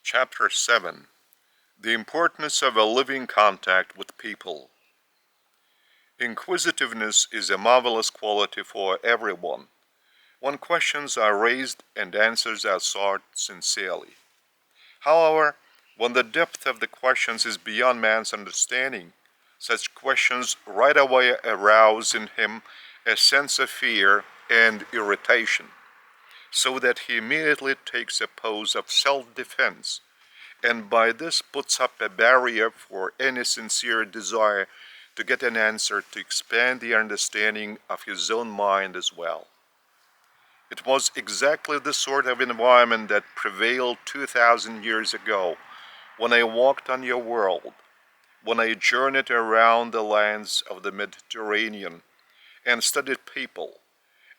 Chapter 7. The Importance of a Living Contact with People. Inquisitiveness is a marvelous quality for everyone, when questions are raised and answers are sought sincerely. However, when the depth of the questions is beyond man's understanding, such questions right away arouse in him a sense of fear and irritation, so that he immediately takes a pose of self-defense, and by this puts up a barrier for any sincere desire to get an answer to expand the understanding of his own mind as well. It was exactly the sort of environment that prevailed 2,000 years ago when I walked on your world, when I journeyed around the lands of the Mediterranean and studied people,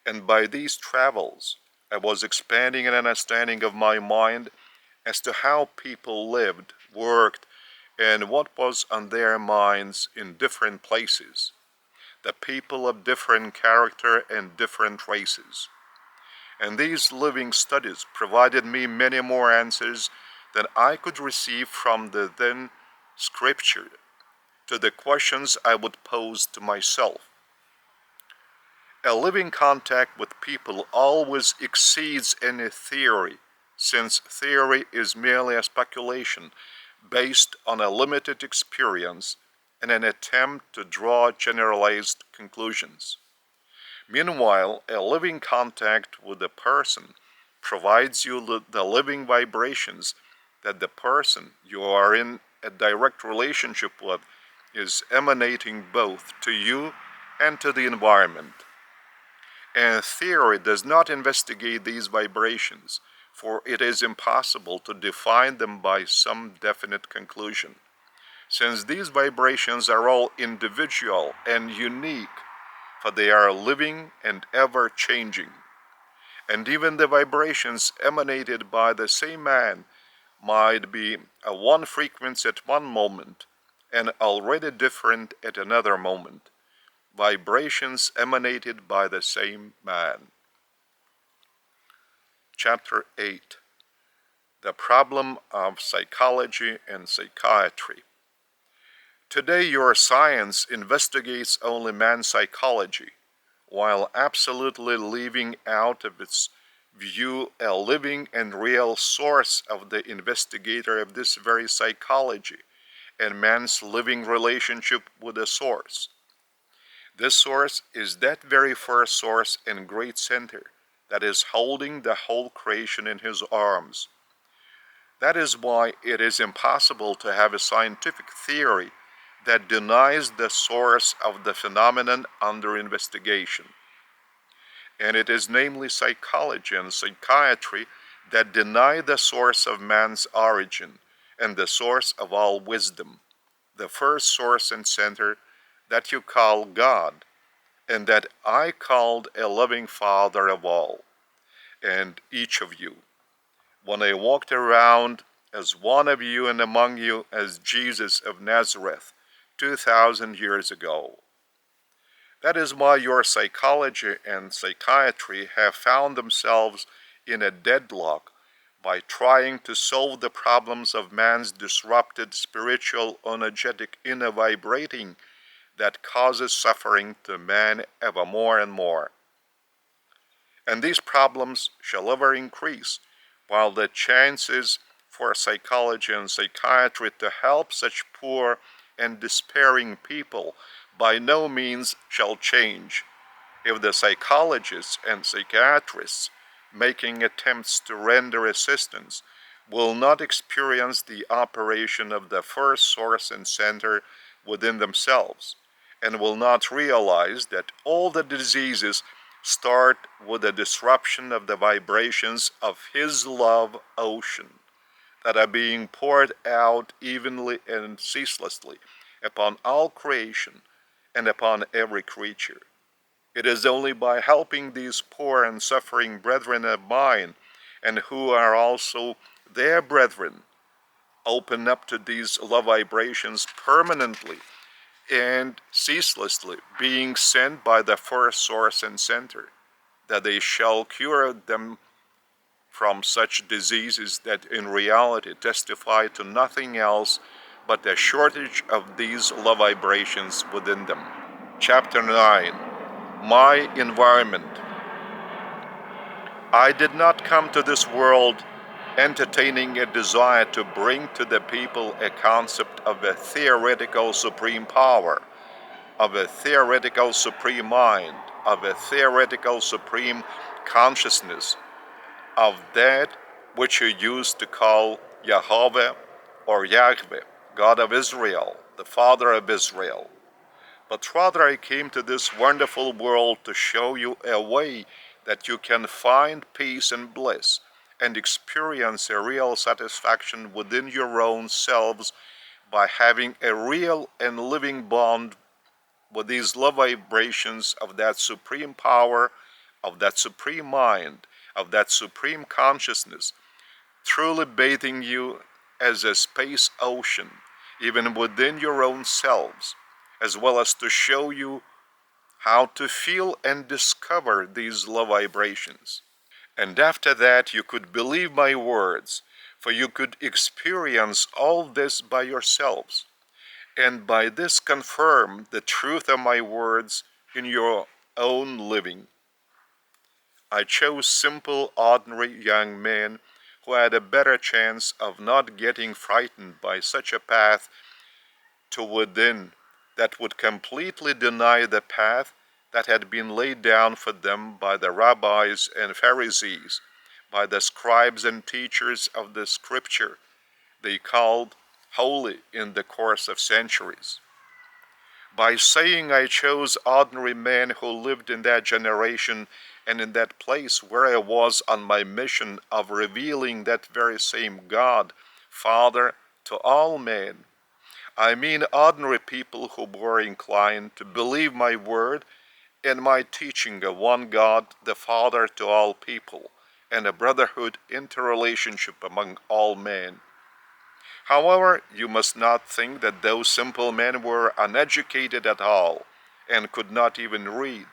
and by these travels I was expanding an understanding of my mind as to how people lived, worked, and what was on their minds in different places, the people of different character and different races. And these living studies provided me many more answers than I could receive from the then scripture to the questions I would pose to myself. A living contact with people always exceeds any theory, since theory is merely a speculation based on a limited experience and an attempt to draw generalized conclusions. Meanwhile, a living contact with a person provides you the living vibrations that the person you are in a direct relationship with is emanating both to you and to the environment. And theory does not investigate these vibrations, for it is impossible to define them by some definite conclusion, since these vibrations are all individual and unique, for they are living and ever-changing. And even the vibrations emanated by the same man might be a one frequency at one moment and already different at another moment. Vibrations emanated by the same man. Chapter 8. The Problem of Psychology and Psychiatry. Today your science investigates only man's psychology, while absolutely leaving out of its view a living and real source of the investigator of this very psychology and man's living relationship with the source. This source is that very first source and great center that is holding the whole creation in his arms. That is why it is impossible to have a scientific theory that denies the source of the phenomenon under investigation. And it is namely psychology and psychiatry that deny the source of man's origin and the source of all wisdom, the first source and center that you call God, and that I called a loving Father of all, and each of you, when I walked around as one of you and among you as Jesus of Nazareth 2,000 years ago. That is why your psychology and psychiatry have found themselves in a deadlock by trying to solve the problems of man's disrupted spiritual energetic inner vibrating that causes suffering to man ever more and more. And these problems shall ever increase, while the chances for psychology and psychiatry to help such poor and despairing people by no means shall change, if the psychologists and psychiatrists making attempts to render assistance will not experience the operation of the first source and center within themselves, and will not realize that all the diseases start with the disruption of the vibrations of his love ocean that are being poured out evenly and ceaselessly upon all creation and upon every creature. It is only by helping these poor and suffering brethren of mine, and who are also their brethren, open up to these love vibrations permanently and ceaselessly, being sent by the first source and center, that they shall cure them from such diseases that in reality testify to nothing else but a shortage of these love vibrations within them. Chapter 9. My environment. I did not come to this world entertaining a desire to bring to the people a concept of a theoretical supreme power, of a theoretical supreme mind, of a theoretical supreme consciousness, of that which you used to call Yahweh or Yahweh, God of Israel, the Father of Israel. But rather I came to this wonderful world to show you a way that you can find peace and bliss and experience a real satisfaction within your own selves by having a real and living bond with these love vibrations of that supreme power, of that supreme mind, of that supreme consciousness, truly bathing you as a space ocean, even within your own selves, as well as to show you how to feel and discover these love vibrations. And after that you could believe my words, for you could experience all this by yourselves, and by this confirm the truth of my words in your own living. I chose simple, ordinary young men who had a better chance of not getting frightened by such a path to within that would completely deny the path that had been laid down for them by the rabbis and Pharisees, by the scribes and teachers of the scripture they called holy in the course of centuries. By saying I chose ordinary men who lived in that generation and in that place where I was on my mission of revealing that very same God, Father, to all men, I mean ordinary people who were inclined to believe my word and my teaching of one God, the Father, to all people, and a brotherhood interrelationship among all men. However, you must not think that those simple men were uneducated at all, and could not even read.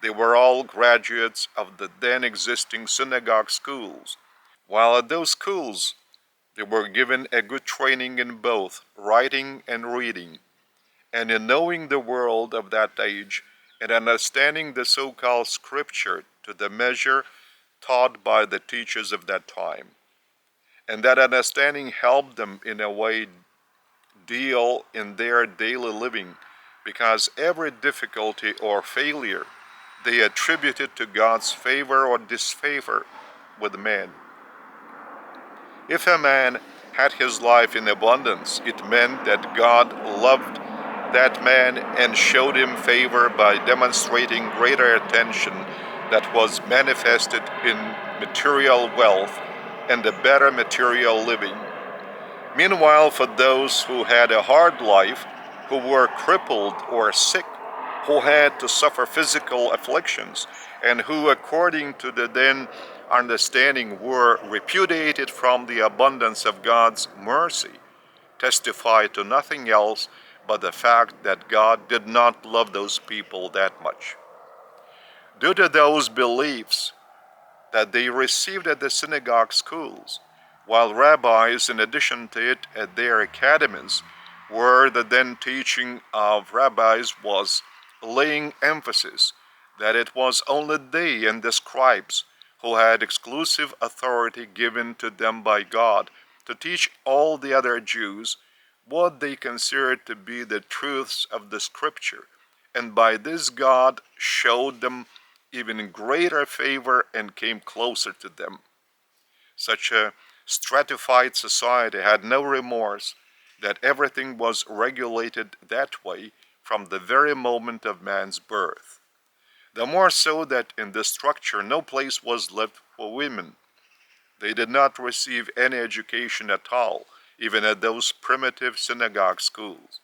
They were all graduates of the then existing synagogue schools, while at those schools they were given a good training in both writing and reading, and in knowing the world of that age, and understanding the so-called scripture to the measure taught by the teachers of that time. And that understanding helped them in a way deal in their daily living, because every difficulty or failure they attributed to God's favor or disfavor with men. If a man had his life in abundance, it meant that God loved that man and showed him favor by demonstrating greater attention that was manifested in material wealth and a better material living. Meanwhile, for those who had a hard life, who were crippled or sick, who had to suffer physical afflictions, and who, according to the then understanding, were repudiated from the abundance of God's mercy, testify to nothing else but the fact that God did not love those people that much. Due to those beliefs that they received at the synagogue schools, while rabbis, in addition to it at their academies, where the then teaching of rabbis was laying emphasis that it was only they and the scribes who had exclusive authority given to them by God to teach all the other Jews what they considered to be the truths of the scripture, and by this God showed them even greater favor and came closer to them. Such a stratified society had no remorse that everything was regulated that way from the very moment of man's birth. The more so that in this structure no place was left for women. They did not receive any education at all, even at those primitive synagogue schools.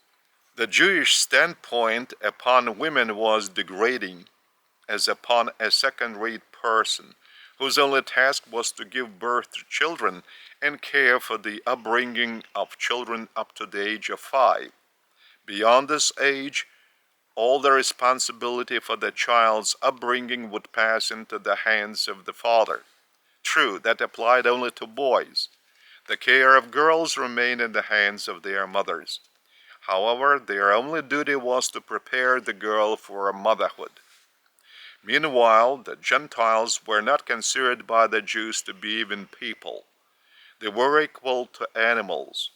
The Jewish standpoint upon women was degrading, as upon a second-rate person, whose only task was to give birth to children and care for the upbringing of children up to the age of 5. Beyond this age, all the responsibility for the child's upbringing would pass into the hands of the father. True, that applied only to boys. The care of girls remained in the hands of their mothers. However, their only duty was to prepare the girl for motherhood. Meanwhile, the Gentiles were not considered by the Jews to be even people. They were equal to animals,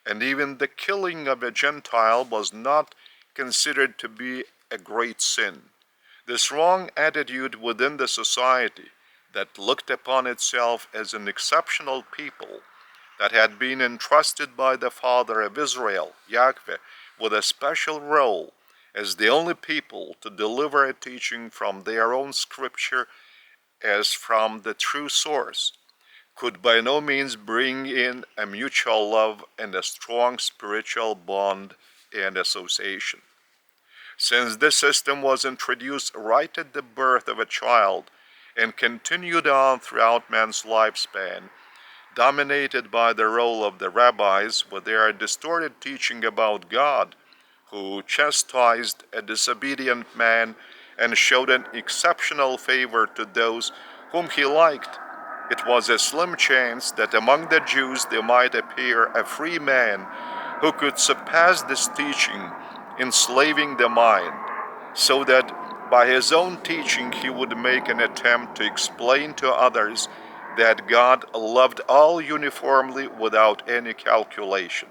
and even the killing of a Gentile was not considered to be a great sin. This wrong attitude within the society that looked upon itself as an exceptional people that had been entrusted by the Father of Israel, Yahweh, with a special role as the only people to deliver a teaching from their own scripture as from the true source, could by no means bring in a mutual love and a strong spiritual bond and association. Since this system was introduced right at the birth of a child and continued on throughout man's lifespan, dominated by the role of the rabbis with their distorted teaching about God, who chastised a disobedient man and showed an exceptional favor to those whom he liked, it was a slim chance that among the Jews there might appear a free man who could surpass this teaching, enslaving the mind, so that by his own teaching he would make an attempt to explain to others that God loved all uniformly without any calculation.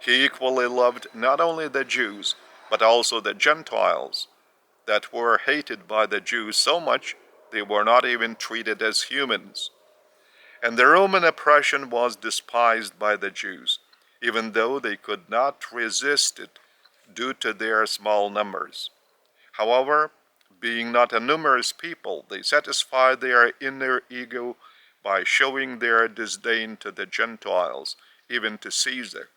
He equally loved not only the Jews, but also the Gentiles, that were hated by the Jews so much they were not even treated as humans. And the Roman oppression was despised by the Jews, even though they could not resist it due to their small numbers. However, being not a numerous people, they satisfied their inner ego by showing their disdain to the Gentiles, even to Caesar,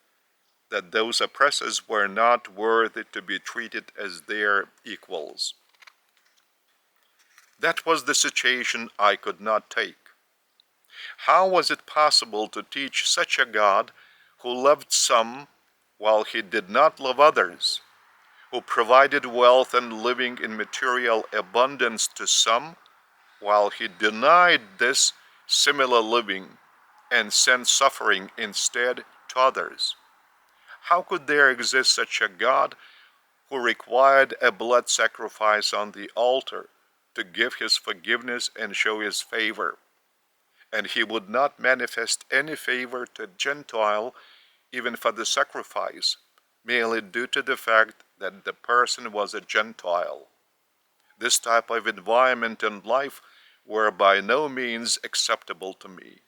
that those oppressors were not worthy to be treated as their equals. That was the situation I could not take. How was it possible to teach such a God who loved some while he did not love others, who provided wealth and living in material abundance to some while he denied this similar living and sent suffering instead to others? How could there exist such a God who required a blood sacrifice on the altar to give his forgiveness and show his favor, and he would not manifest any favor to a Gentile even for the sacrifice, merely due to the fact that the person was a Gentile? This type of environment and life were by no means acceptable to me.